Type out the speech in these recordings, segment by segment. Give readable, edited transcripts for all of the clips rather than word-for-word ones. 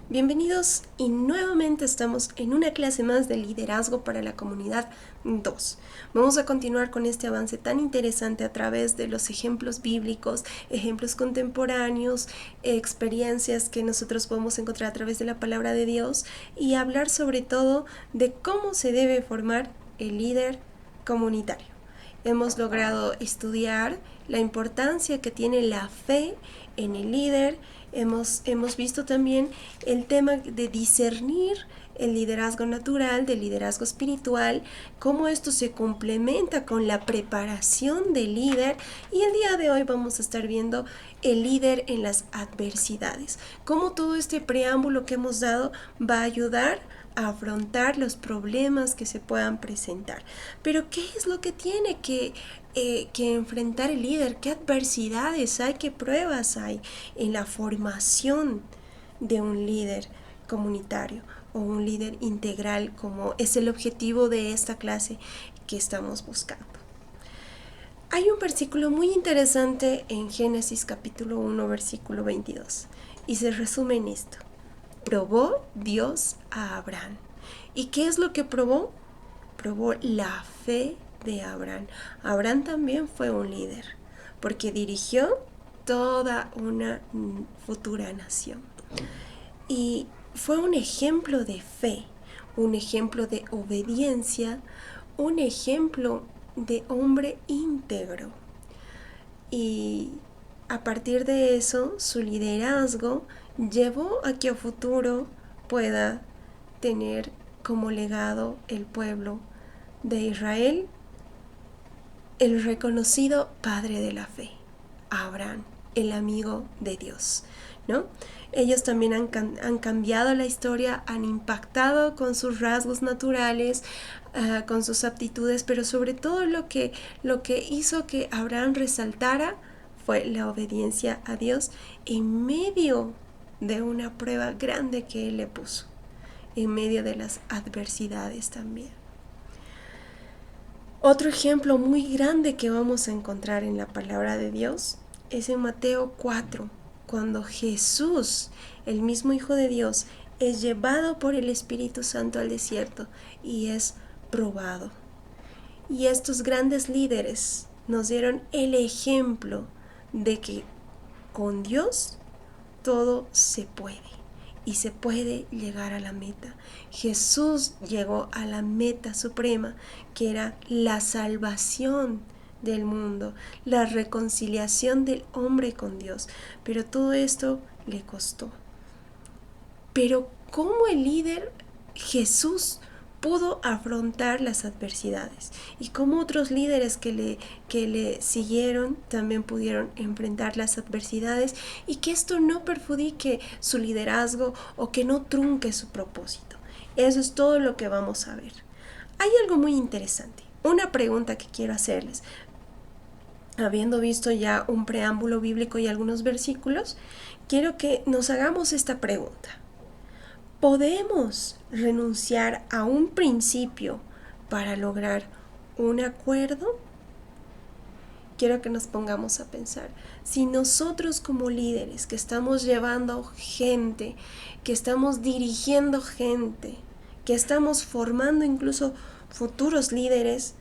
Bienvenidos y nuevamente estamos en una clase más de liderazgo para la comunidad 2. Vamos a continuar con este avance tan interesante a través de los ejemplos bíblicos, ejemplos contemporáneos, experiencias que nosotros podemos encontrar a través de la palabra de Dios y hablar sobre todo de cómo se debe formar el líder comunitario. Hemos logrado estudiar la importancia que tiene la fe en el líder. Hemos visto también el tema de discernir el liderazgo natural del liderazgo espiritual, cómo esto se complementa con la preparación del líder, y el día de hoy vamos a estar viendo el líder en las adversidades, cómo todo este preámbulo que hemos dado va a ayudar a afrontar los problemas que se puedan presentar. Pero ¿qué es lo que tiene que enfrentar el líder? ¿Qué adversidades hay? ¿Qué pruebas hay en la formación de un líder comunitario o un líder integral, como es el objetivo de esta clase que estamos buscando? Hay un versículo muy interesante en Génesis capítulo 1, versículo 22, y se resume en esto: probó Dios a Abraham. ¿Y qué es lo que probó? Probó la fe de Abraham. Abraham también fue un líder, porque dirigió toda una futura nación. Y fue un ejemplo de fe, un ejemplo de obediencia, un ejemplo de hombre íntegro. Y a partir de eso, su liderazgo llevó a que a futuro pueda tener como legado el pueblo de Israel el reconocido padre de la fe, Abraham, el amigo de Dios, ¿no? Ellos también han cambiado la historia, han impactado con sus rasgos naturales, con sus aptitudes, pero sobre todo lo que hizo que Abraham resaltara fue la obediencia a Dios en medio de una prueba grande que Él le puso, en medio de las adversidades también. Otro ejemplo muy grande que vamos a encontrar en la palabra de Dios es en Mateo 4, cuando Jesús, el mismo Hijo de Dios, es llevado por el Espíritu Santo al desierto y es probado. Y estos grandes líderes nos dieron el ejemplo de que con Dios todo se puede y se puede llegar a la meta. Jesús llegó a la meta suprema, que era la salvación del mundo, la reconciliación del hombre con Dios. Pero todo esto le costó. Pero ¿cómo el líder Jesús pudo afrontar las adversidades? Y cómo otros líderes que le siguieron también pudieron enfrentar las adversidades, y que esto no perjudique su liderazgo o que no trunque su propósito. Eso es todo lo que vamos a ver. Hay algo muy interesante, una pregunta que quiero hacerles. Habiendo visto ya un preámbulo bíblico y algunos versículos, quiero que nos hagamos esta pregunta: ¿podemos renunciar a un principio para lograr un acuerdo? Quiero que nos pongamos a pensar. Si nosotros como líderes que estamos llevando gente, que estamos dirigiendo gente, que estamos formando incluso futuros líderes,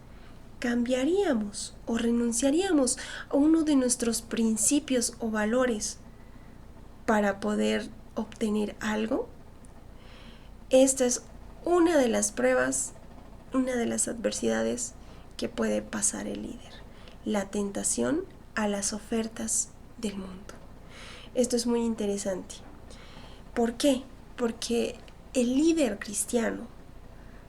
¿cambiaríamos o renunciaríamos a uno de nuestros principios o valores para poder obtener algo? Esta es una de las pruebas, una de las adversidades que puede pasar el líder: la tentación a las ofertas del mundo. Esto es muy interesante. ¿Por qué? Porque el líder cristiano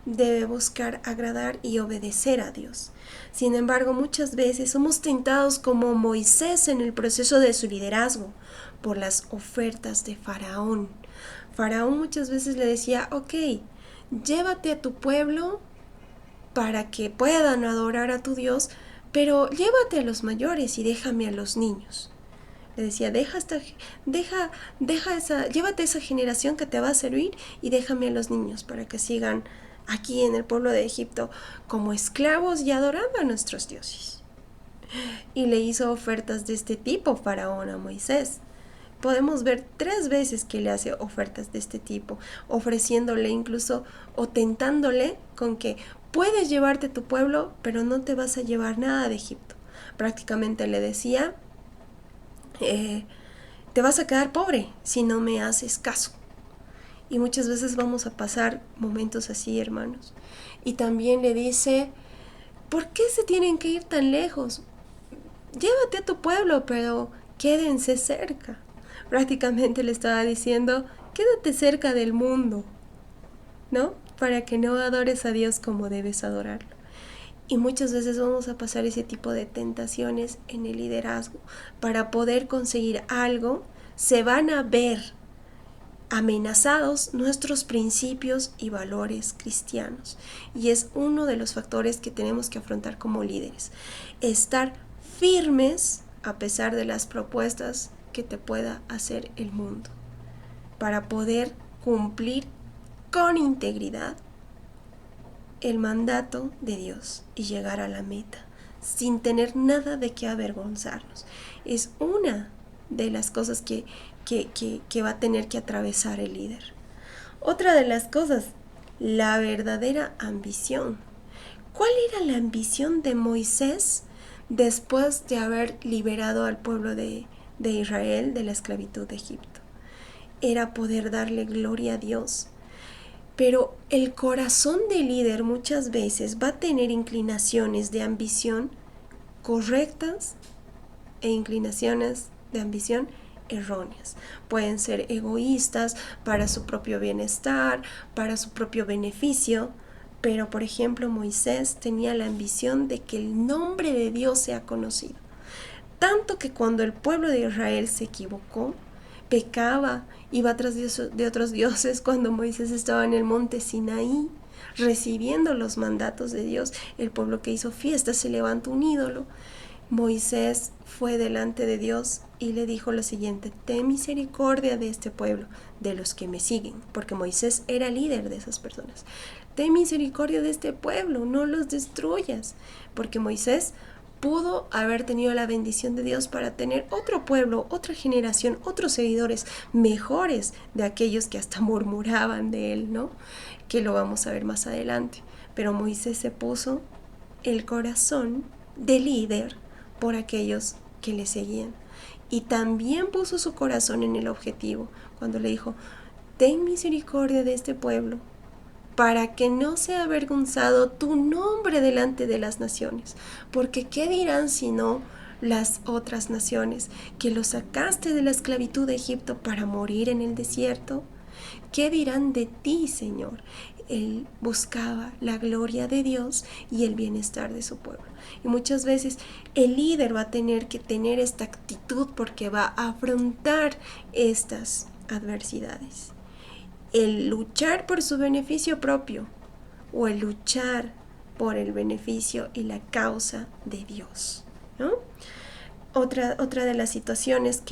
debe buscar agradar y obedecer a Dios. Sin embargo, muchas veces somos tentados como Moisés en el proceso de su liderazgo por las ofertas de Faraón. Faraón muchas veces le decía: ok, llévate a tu pueblo para que puedan adorar a tu Dios, pero llévate a los mayores y déjame a los niños. Le decía: llévate esa generación que te va a servir y déjame a los niños para que sigan aquí en el pueblo de Egipto como esclavos y adorando a nuestros dioses. Y le hizo ofertas de este tipo Faraón a Moisés. podemos ver 3 veces que le hace ofertas de este tipo, ofreciéndole incluso o tentándole con que puedes llevarte tu pueblo, pero no te vas a llevar nada de Egipto. Prácticamente le decía, te vas a quedar pobre si no me haces caso. Y muchas veces vamos a pasar momentos así, hermanos. Y también le dice, ¿por qué se tienen que ir tan lejos? Llévate a tu pueblo, pero quédense cerca. Prácticamente le estaba diciendo, quédate cerca del mundo, ¿no? Para que no adores a Dios como debes adorarlo. Y muchas veces vamos a pasar ese tipo de tentaciones en el liderazgo. Para poder conseguir algo, se van a ver amenazados nuestros principios y valores cristianos. Y es uno de los factores que tenemos que afrontar como líderes. Estar firmes a pesar de las propuestas que te pueda hacer el mundo, para poder cumplir con integridad el mandato de Dios y llegar a la meta sin tener nada de qué avergonzarnos. Es una de las cosas que va a tener que atravesar el líder. Otra de las cosas, la verdadera ambición. ¿Cuál era la ambición de Moisés después de haber liberado al pueblo de Israel de la esclavitud de Egipto? Era poder darle gloria a Dios. Pero el corazón del líder muchas veces va a tener inclinaciones de ambición correctas e inclinaciones de ambición erróneas. Pueden ser egoístas para su propio bienestar, para su propio beneficio. Pero, por ejemplo, Moisés tenía la ambición de que el nombre de Dios sea conocido. Tanto que cuando el pueblo de Israel se equivocó, pecaba, iba tras de otros dioses, cuando Moisés estaba en el monte Sinaí, recibiendo los mandatos de Dios, el pueblo que hizo fiesta se levantó un ídolo. Moisés fue delante de Dios y le dijo lo siguiente: ten misericordia de este pueblo, de los que me siguen, porque Moisés era líder de esas personas. Ten misericordia de este pueblo, no los destruyas, porque Moisés pudo haber tenido la bendición de Dios para tener otro pueblo, otra generación, otros seguidores mejores de aquellos que hasta murmuraban de él, ¿no? Que lo vamos a ver más adelante. Pero Moisés se puso el corazón de líder por aquellos que le seguían. Y también puso su corazón en el objetivo, cuando le dijo: ten misericordia de este pueblo, para que no sea avergonzado tu nombre delante de las naciones. Porque ¿qué dirán si no las otras naciones que lo sacaste de la esclavitud de Egipto para morir en el desierto? ¿Qué dirán de ti, Señor? Él buscaba la gloria de Dios y el bienestar de su pueblo. Y muchas veces el líder va a tener que tener esta actitud porque va a afrontar estas adversidades. El luchar por su beneficio propio o el luchar por el beneficio y la causa de Dios, ¿no? Otra de las situaciones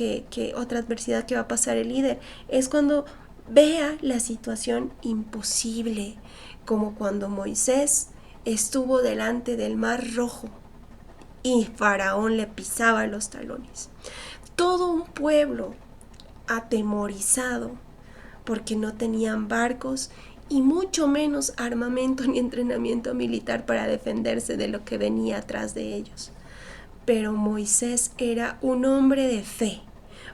otra adversidad que va a pasar el líder es cuando vea la situación imposible, como cuando Moisés estuvo delante del Mar Rojo y Faraón le pisaba los talones. Todo un pueblo atemorizado porque no tenían barcos y mucho menos armamento ni entrenamiento militar para defenderse de lo que venía atrás de ellos. Pero Moisés era un hombre de fe.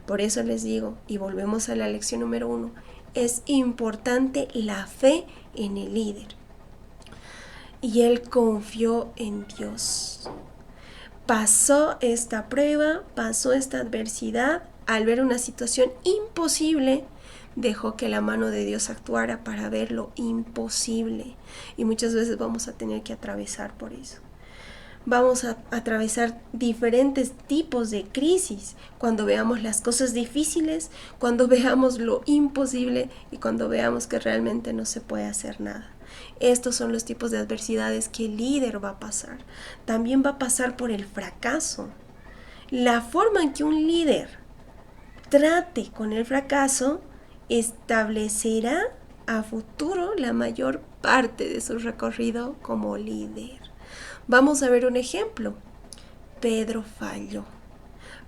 Por eso les digo, y volvemos a la lección número 1, es importante la fe en el líder. Y él confió en Dios. Pasó esta prueba, pasó esta adversidad. Al ver una situación imposible, dejó que la mano de Dios actuara para ver lo imposible. Y muchas veces vamos a tener que atravesar por eso. Vamos a atravesar diferentes tipos de crisis cuando veamos las cosas difíciles, cuando veamos lo imposible y cuando veamos que realmente no se puede hacer nada. Estos son los tipos de adversidades que el líder va a pasar. También va a pasar por el fracaso. La forma en que un líder trate con el fracaso establecerá a futuro la mayor parte de su recorrido como líder. Vamos a ver un ejemplo. Pedro falló.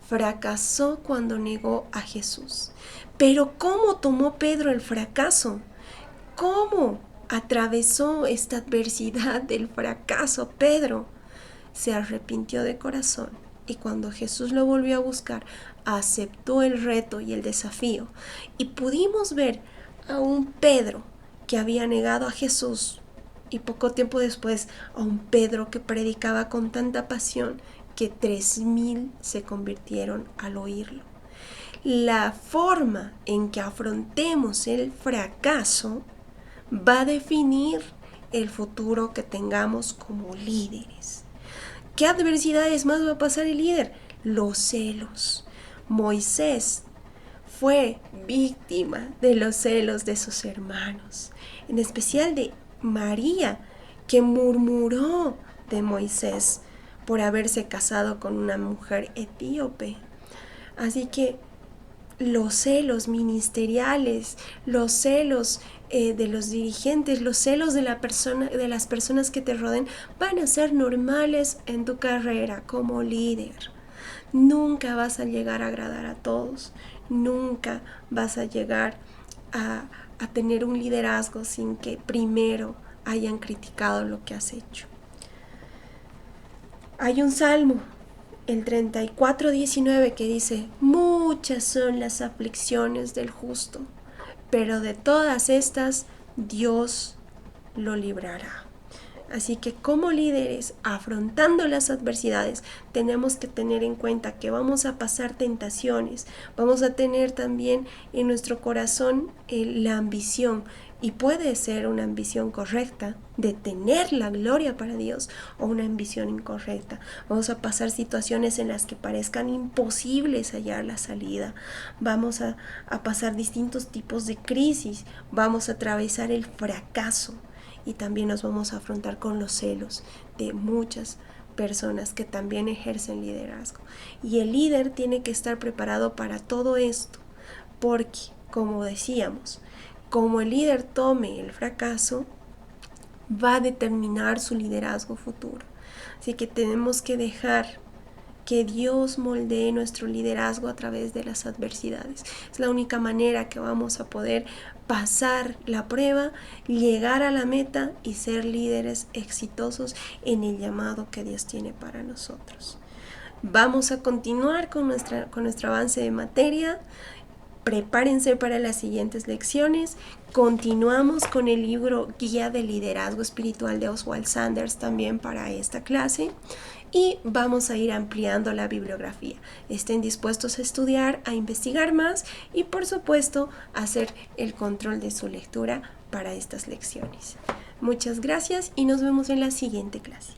fracasó cuando negó a Jesús. Pero ¿cómo tomó Pedro el fracaso? ¿Cómo atravesó esta adversidad del fracaso Pedro? Se arrepintió de corazón y cuando Jesús lo volvió a buscar, aceptó el reto y el desafío. Y pudimos ver a un Pedro que había negado a Jesús y poco tiempo después a un Pedro que predicaba con tanta pasión que 3000 se convirtieron al oírlo. La forma en que afrontemos el fracaso va a definir el futuro que tengamos como líderes. ¿Qué adversidades más va a pasar el líder? Los celos. Moisés fue víctima de los celos de sus hermanos, en especial de María, que murmuró de Moisés por haberse casado con una mujer etíope. Así que los celos ministeriales, los celos de los dirigentes, los celos de las personas que te rodean van a ser normales en tu carrera como líder. Nunca vas a llegar a agradar a todos, nunca vas a llegar a tener un liderazgo sin que primero hayan criticado lo que has hecho. Hay un salmo, el 34:19, que dice: muchas son las aflicciones del justo, pero de todas estas Dios lo librará. Así que como líderes, afrontando las adversidades, tenemos que tener en cuenta que vamos a pasar tentaciones, vamos a tener también en nuestro corazón la ambición, y puede ser una ambición correcta de tener la gloria para Dios o una ambición incorrecta. Vamos a pasar situaciones en las que parezcan imposibles hallar la salida. Vamos a pasar distintos tipos de crisis. Vamos a atravesar el fracaso y también nos vamos a afrontar con los celos de muchas personas que también ejercen liderazgo. Y el líder tiene que estar preparado para todo esto porque, como decíamos, como el líder tome el fracaso, va a determinar su liderazgo futuro. Así que tenemos que dejar que Dios moldee nuestro liderazgo a través de las adversidades. Es la única manera que vamos a poder pasar la prueba, llegar a la meta y ser líderes exitosos en el llamado que Dios tiene para nosotros. Vamos a continuar con nuestro avance de materia. Prepárense para las siguientes lecciones. Continuamos con el libro Guía de Liderazgo Espiritual de Oswald Sanders también para esta clase y vamos a ir ampliando la bibliografía. Estén dispuestos a estudiar, a investigar más y por supuesto a hacer el control de su lectura para estas lecciones. Muchas gracias y nos vemos en la siguiente clase.